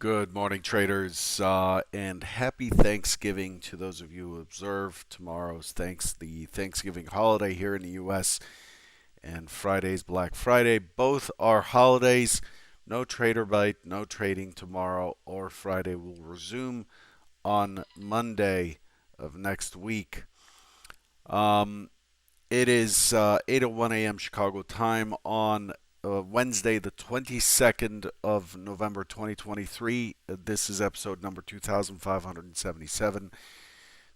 Good morning, traders, and happy Thanksgiving to those of you who observe tomorrow's the Thanksgiving holiday here in the U.S. and Friday's Black Friday. Both are holidays. No trader bite, no trading tomorrow or Friday. Will resume on Monday of next week. Um, it is 8:01 a.m. Chicago time on Wednesday, the 22nd of November 2023. This is episode number 2577.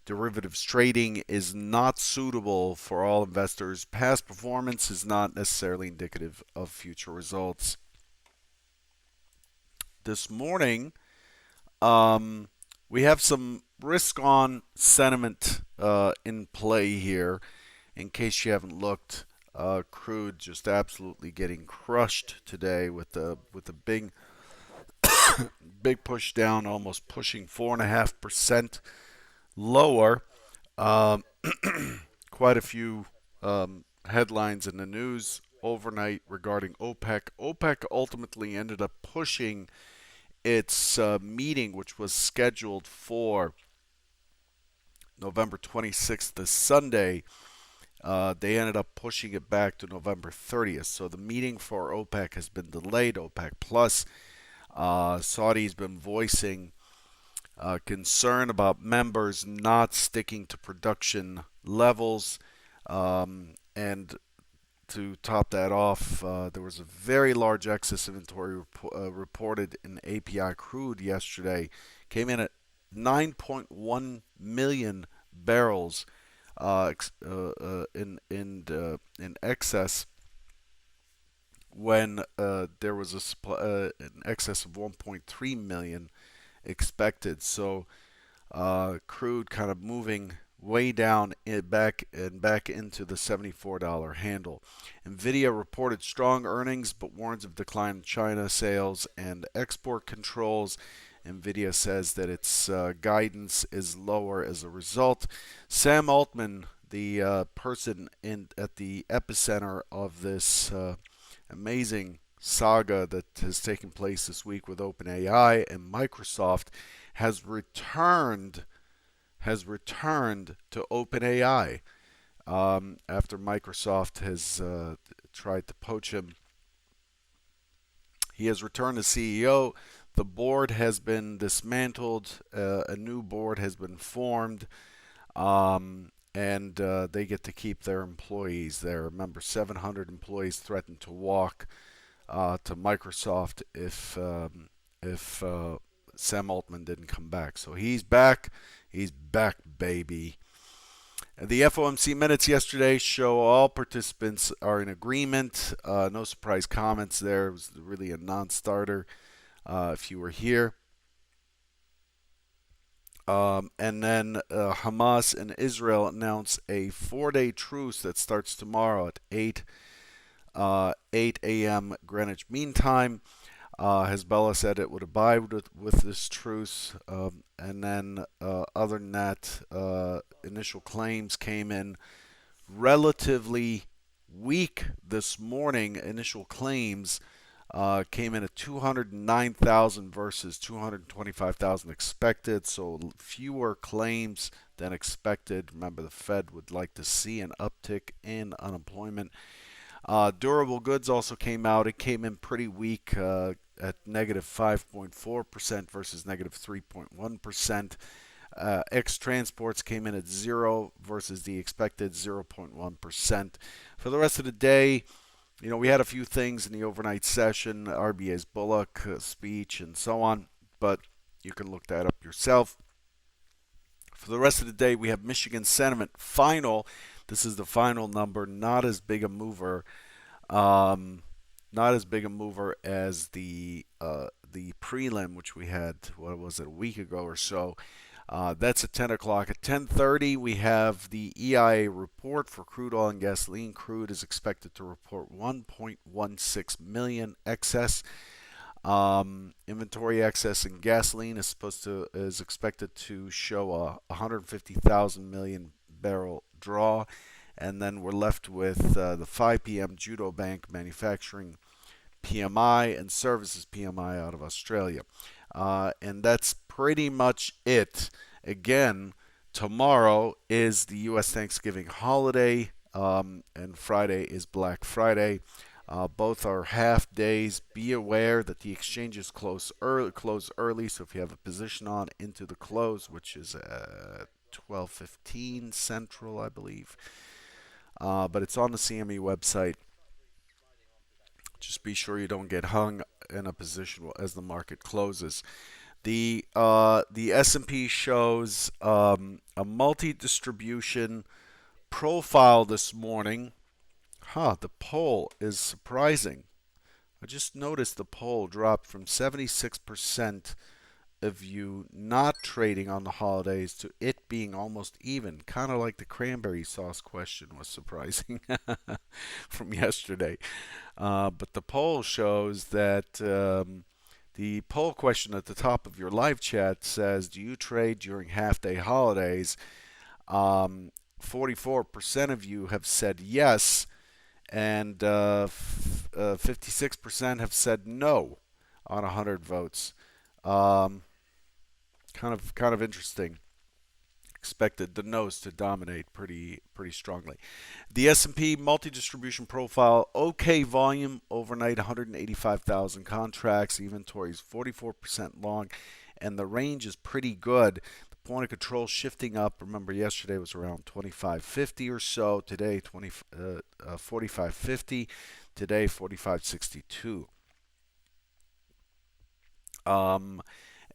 Derivatives trading is not suitable for all investors. Past performance is not necessarily indicative of future results. This morning, um, we have some risk on sentiment in play here. In case you haven't looked, crude just absolutely getting crushed today with a big push down, almost pushing 4.5% lower. Um, Quite a few headlines in the news overnight regarding OPEC. OPEC ultimately ended up pushing its meeting, which was scheduled for November 26th, this Sunday. They ended up pushing it back to November 30th. So the meeting for OPEC has been delayed. OPEC Plus, Saudi's been voicing concern about members not sticking to production levels. And to top that off, there was a very large excess inventory reported in API crude yesterday. Came in at 9.1 million barrels in excess when there was an excess of 1.3 million expected. So crude kind of moving way down back into the $74 handle. Nvidia reported strong earnings but warns of decline in China sales and export controls. Nvidia says that its guidance is lower as a result. Sam Altman, the person at the epicenter of this amazing saga that has taken place this week with OpenAI and Microsoft, has returned to OpenAI after Microsoft has tried to poach him. He has returned as CEO. The board has been dismantled. A new board has been formed, and they get to keep their employees there. Remember, 700 employees threatened to walk to Microsoft if Sam Altman didn't come back. So he's back. He's back, baby. The FOMC minutes yesterday show all participants are in agreement. No surprise comments there. It was really a non-starter if you were here. And then Hamas and Israel announce a 4-day truce that starts tomorrow at 8 a.m. Greenwich Mean Time. Hezbollah said it would abide with this truce. And then, other than that, initial claims came in relatively weak this morning. Initial claims came in at 209,000 versus 225,000 expected, so fewer claims than expected. Remember, the Fed would like to see an uptick in unemployment. Durable goods also came out. It came in pretty weak at negative 5.4% versus negative 3.1%. X transports came in at 0 versus the expected 0.1%. For the rest of the day, we had a few things in the overnight session, RBA's Bullock speech and so on, but you can look that up yourself. For the rest of the day, we have Michigan sentiment final. This is the final number, not as big a mover, as the prelim, which we had, what was it, a week ago or so. That's at 10 o'clock. At 10:30, we have the EIA report for crude oil and gasoline. Crude is expected to report 1.16 million excess. Inventory excess in gasoline is expected to show a 150,000 million barrel draw. And then we're left with the 5 p.m. Judo Bank manufacturing PMI and services PMI out of Australia. And that's pretty much it. Again, tomorrow is the U.S. Thanksgiving holiday, and Friday is Black Friday. Both are half days. Be aware that the exchanges close early. So if you have a position on into the close, which is 12:15 Central, I believe, but it's on the CME website. Just be sure you don't get hung in a position as the market closes. The S&P shows a multi-distribution profile this morning. The poll is surprising. I just noticed the poll dropped from 76% of you not trading on the holidays to it being almost even. Kind of like the cranberry sauce question was surprising from yesterday. But the poll shows that the poll question at the top of your live chat says, "Do you trade during half-day holidays?" 44% of you have said yes, and 56% have said no on 100 votes. Um, kind of interesting. Expected the no's to dominate pretty strongly. The S&P multi-distribution profile, okay volume overnight, 185,000 contracts. Inventory is 44% long, and the range is pretty good. The point of control shifting up. Remember, yesterday was around 25.50 or so. Today, 45.50. Today, 45.62.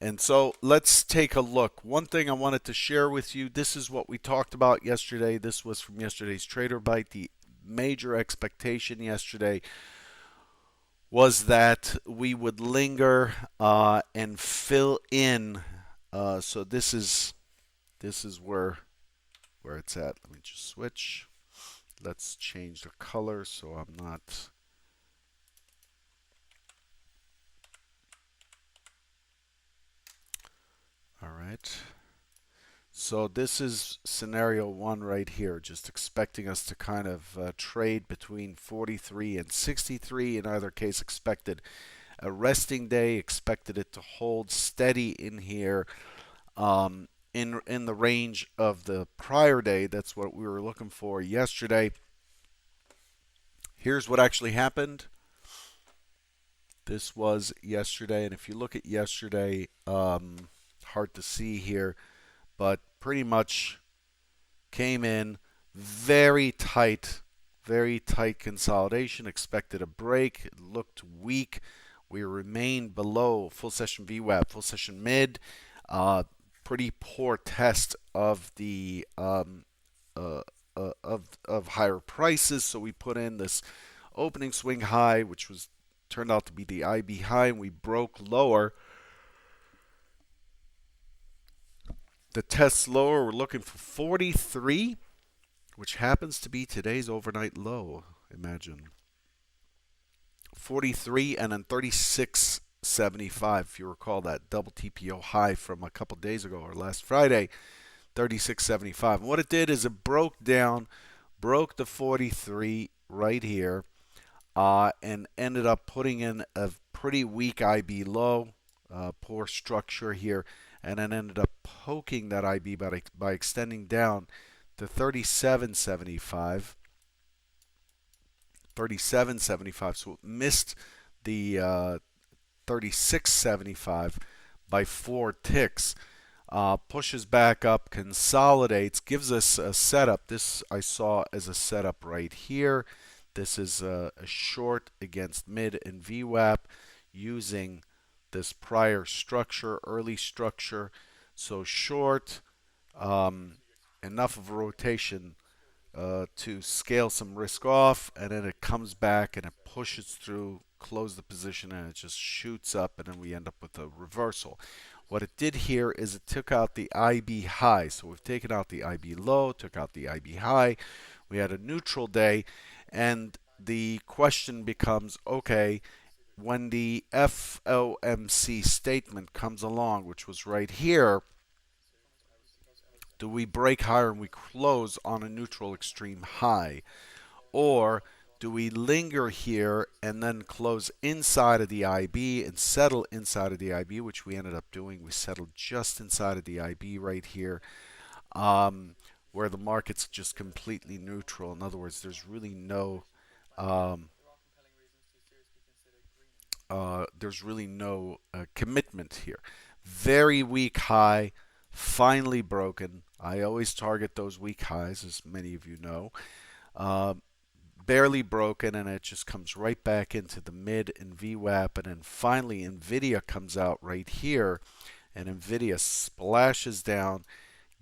And so let's take a look. One thing I wanted to share with you, this is what we talked about yesterday. This was from yesterday's Trader Bite. The major expectation yesterday was that we would linger and fill in. So this is where it's at. Let me just switch. Let's change the color so I'm not. All right. So this is scenario one right here, just expecting us to kind of trade between 43 and 63. In either case, expected a resting day, expected it to hold steady in here, in the range of the prior day. That's what we were looking for yesterday. Here's what actually happened. This was yesterday, and if you look at yesterday, hard to see here, but pretty much came in very tight consolidation. Expected a break. It looked weak. We remained below full session VWAP, full session mid. Pretty poor test of the of higher prices. So we put in this opening swing high, which was turned out to be the IB high, and we broke lower. The test lower, we're looking for 43, which happens to be today's overnight low. Imagine 43 and then 36.75. If you recall that double TPO high from a couple days ago or last Friday, 36.75. And what it did is it broke the 43 right here, and ended up putting in a pretty weak IB low, poor structure here, and then ended up poking that IB by extending down to 37.75. 37.75, so it missed the 36.75 by 4 ticks. Pushes back up, consolidates, gives us a setup. This I saw as a setup right here. This is a short against mid and VWAP using this prior structure, early structure. So short, enough of a rotation to scale some risk off, and then it comes back and it pushes through, close the position, and it just shoots up, and then we end up with a reversal. What it did here is it took out the IB high. So we've taken out the IB low, took out the IB high. We had a neutral day, and the question becomes, okay, when the FOMC statement comes along, which was right here, do we break higher and we close on a neutral extreme high? Or Do we linger here and then close inside of the IB and settle inside of the IB, which we ended up doing? We settled just inside of the IB right here, where the market's just completely neutral. In other words, um, there's really no commitment here. Very weak high, finally broken. I always target those weak highs, as many of you know. Uh, Barely broken, and it just comes right back into the mid and VWAP, and then finally Nvidia comes out right here, and Nvidia splashes down,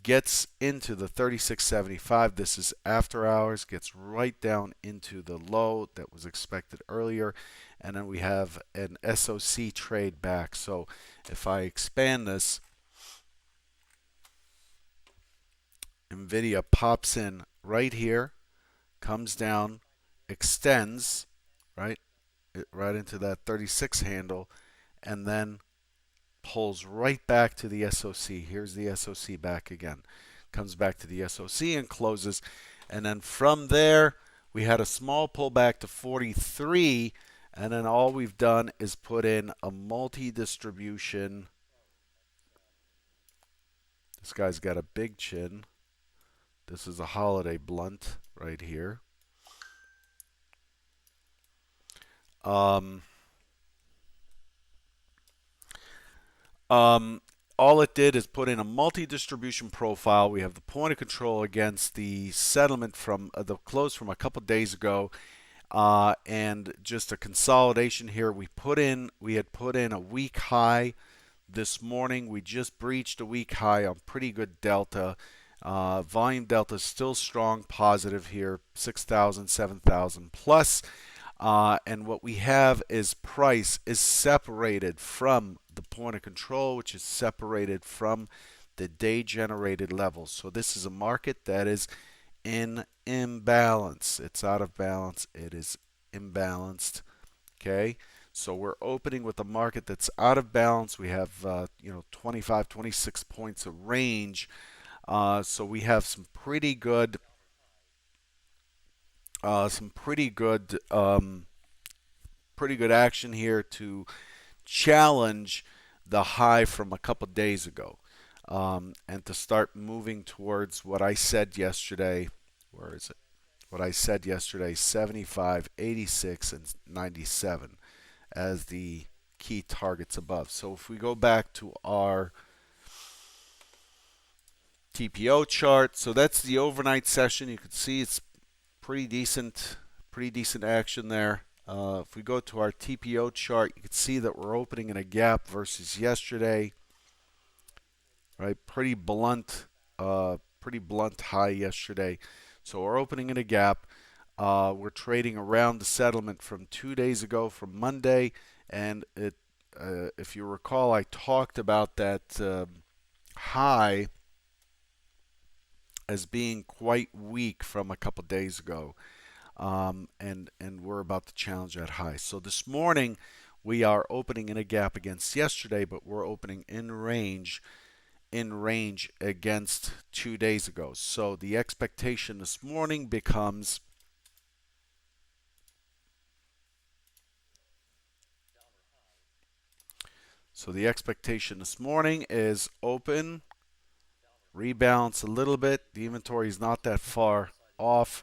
gets into the 3675. This is after hours, gets right down into the low that was expected earlier, and then we have an SOC trade back. So if I expand this, Nvidia pops in right here, comes down, extends, right, right into that 36 handle, and then pulls right back to the SOC. Here's the SOC back again. Comes back to the SOC and closes. And then from there, we had a small pullback to 43. And then all we've done is put in a multi-distribution. This guy's got a big chin. This is a holiday blunt right here. Um, all it did is put in a multi-distribution profile. We have the point of control against the settlement from the close from a couple days ago, and just a consolidation here. We had put in a weak high this morning. We just breached a weak high on pretty good delta. Volume delta is still strong, positive here, 6,000, 7,000 plus. And what we have is price is separated from the point of control, which is separated from the day generated levels. So this is a market that is in imbalance. It's out of balance. It is imbalanced. Okay. So we're opening with a market that's out of balance. We have 25, 26 points of range. So we have some pretty good pretty good action here to challenge the high from a couple days ago, and to start moving towards what I said yesterday. Where is it? What I said yesterday: 75, 86, and 97 as the key targets above. So if we go back to our TPO chart, so that's the overnight session. You can see it's pretty decent action there. If we go to our TPO chart, you can see that we're opening in a gap versus yesterday. Right, pretty blunt high yesterday. So we're opening in a gap. We're trading around the settlement from 2 days ago, from Monday, and if you recall, I talked about that high as being quite weak from a couple days ago, and we're about to challenge that high. So this morning we are opening in a gap against yesterday, but we're opening in range against 2 days ago. So the expectation this morning becomes is open, rebalance a little bit. The inventory is not that far off.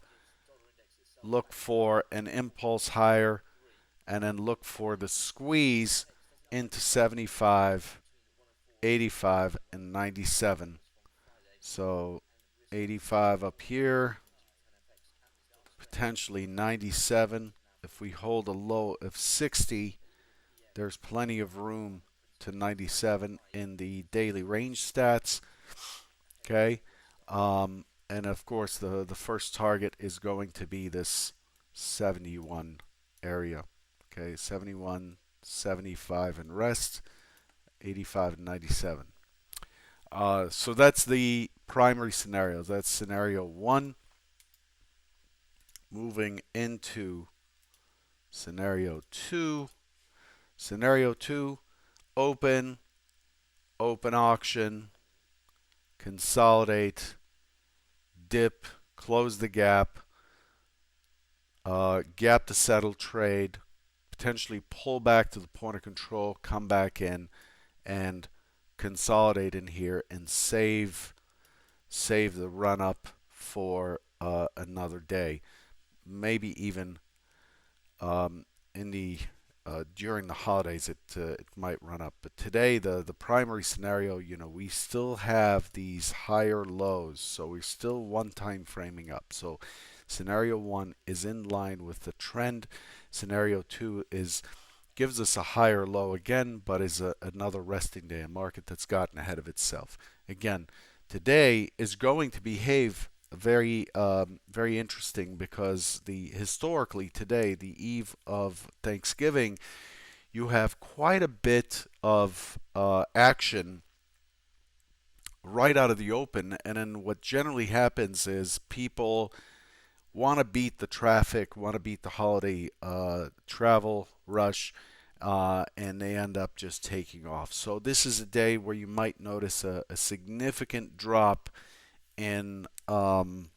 Look for an impulse higher, and then look for the squeeze into 75, 85, and 97. So 85 up here, potentially 97. If we hold a low of 60, there's plenty of room to 97 in the daily range stats. Okay. And of course, the first target is going to be this 71 area. Okay, 71, 75 and rest, 85 and 97. So that's the primary scenarios. That's scenario 1. Moving into scenario 2. Scenario 2, open auction, consolidate, dip, close the gap, gap to settle trade, potentially pull back to the point of control, come back in and consolidate in here and save the run up for another day, maybe even in the during the holidays it might run up. But today the primary scenario, we still have these higher lows, so we're still one time framing up. So scenario one is in line with the trend. Scenario two is gives us a higher low again, but is another resting day, a market that's gotten ahead of itself. Again, today is going to behave very interesting because the historically today, the eve of Thanksgiving, you have quite a bit of action right out of the open, and then what generally happens is people want to beat the traffic, want to beat the holiday travel rush, and they end up just taking off. So this is a day where you might notice a significant drop in volume,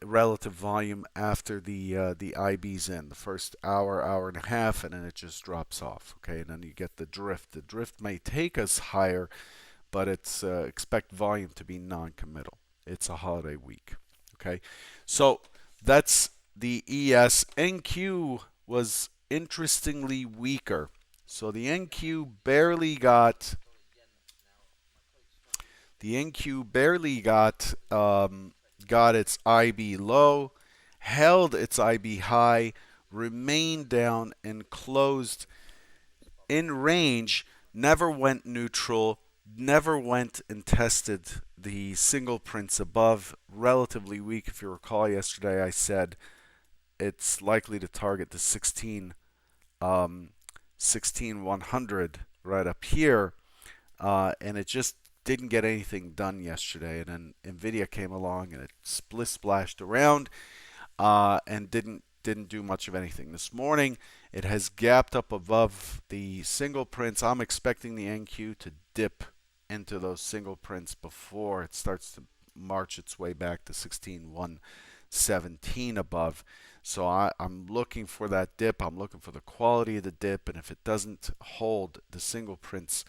relative volume after the IB's in the first hour, hour and a half, and then it just drops off. Okay, and then you get the drift. The drift may take us higher, but it's expect volume to be non-committal. It's a holiday week. Okay, so that's the ES. NQ was interestingly weaker. So the NQ barely got its IB low, held its IB high, remained down, and closed in range. Never went neutral, never went and tested the single prints above. Relatively weak. If you recall, yesterday I said it's likely to target the 16100 right up here, and it just didn't get anything done yesterday. And then Nvidia came along and it splashed around and didn't do much of anything. This morning it has gapped up above the single prints. I'm expecting the NQ to dip into those single prints before it starts to march its way back to 16,117 above. So I'm looking for that dip. I'm looking for the quality of the dip, and if it doesn't hold the single prints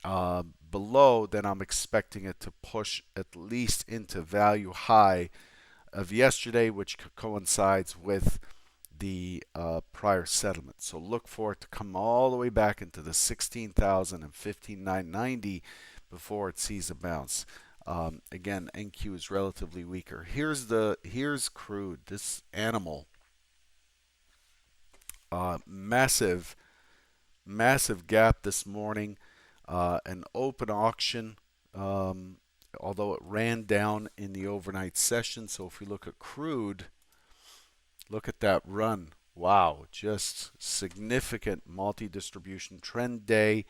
below, then I'm expecting it to push at least into value high of yesterday, which coincides with the prior settlement. So look for it to come all the way back into the 16,000 and 15,990 before it sees a bounce. Again, NQ is relatively weaker. Here's crude. This animal, massive gap this morning. An open auction, although it ran down in the overnight session. So if we look at crude, look at that run. Wow, just significant multi-distribution trend day.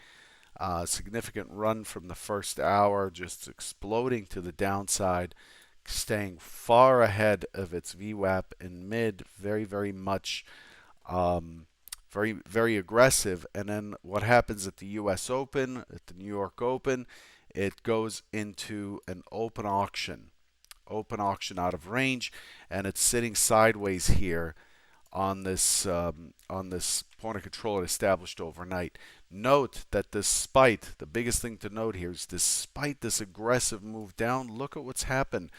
Significant run from the first hour, just exploding to the downside, staying far ahead of its VWAP in mid, very much very aggressive. And then what happens at the US Open, at the New York Open, it goes into an open auction out of range, and it's sitting sideways here on this point of control it established overnight. Note that despite, the biggest thing to note here is despite this aggressive move down, look at what's happened.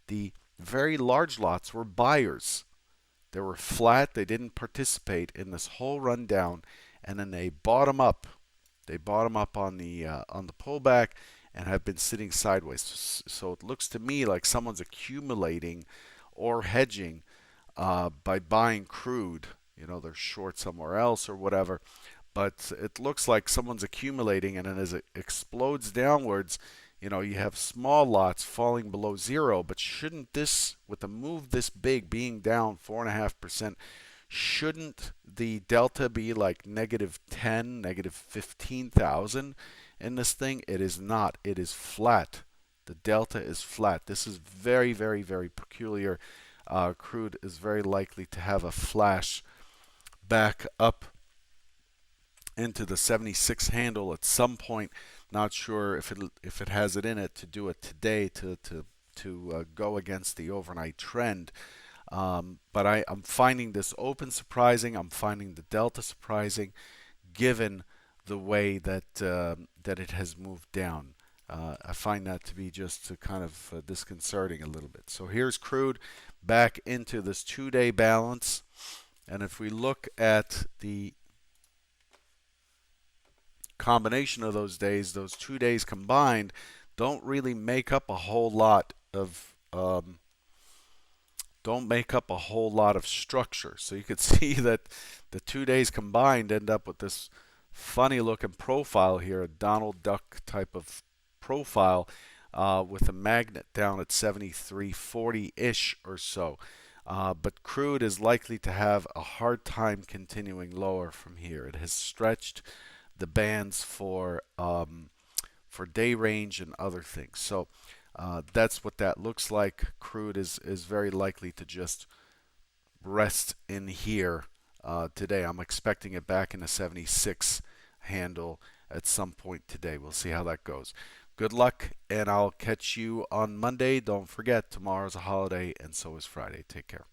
The very large lots were buyers. They were flat. They didn't participate in this whole run down, and then they bottom up. They bottom up on the pullback and have been sitting sideways. So it looks to me like someone's accumulating or hedging by buying crude. They're short somewhere else or whatever. But it looks like someone's accumulating, and then as it explodes downwards, you have small lots falling below zero. But shouldn't this, with a move this big, being down 4.5%, shouldn't the delta be like negative 10, negative 15,000 in this thing? It is not. It is flat. The delta is flat. This is very peculiar. Crude is very likely to have a flash back up into the 76 handle at some point. Not sure if it has it in it to do it today to go against the overnight trend. But I'm finding this open surprising. I'm finding the delta surprising, given the way that it has moved down. I find that to be just kind of disconcerting a little bit. So here's crude back into this 2-day balance. And if we look at the combination of those days, those 2 days combined, don't really make up a whole lot of structure. So you could see that the 2 days combined end up with this funny looking profile here, a Donald Duck type of profile, with a magnet down at 73.40-ish or so. But crude is likely to have a hard time continuing lower from here. It has stretched the bands for day range and other things. So that's what that looks like. Crude is very likely to just rest in here today. I'm expecting it back in a 76 handle at some point today. We'll see how that goes. Good luck, and I'll catch you on Monday. Don't forget, tomorrow's a holiday, and so is Friday. Take care.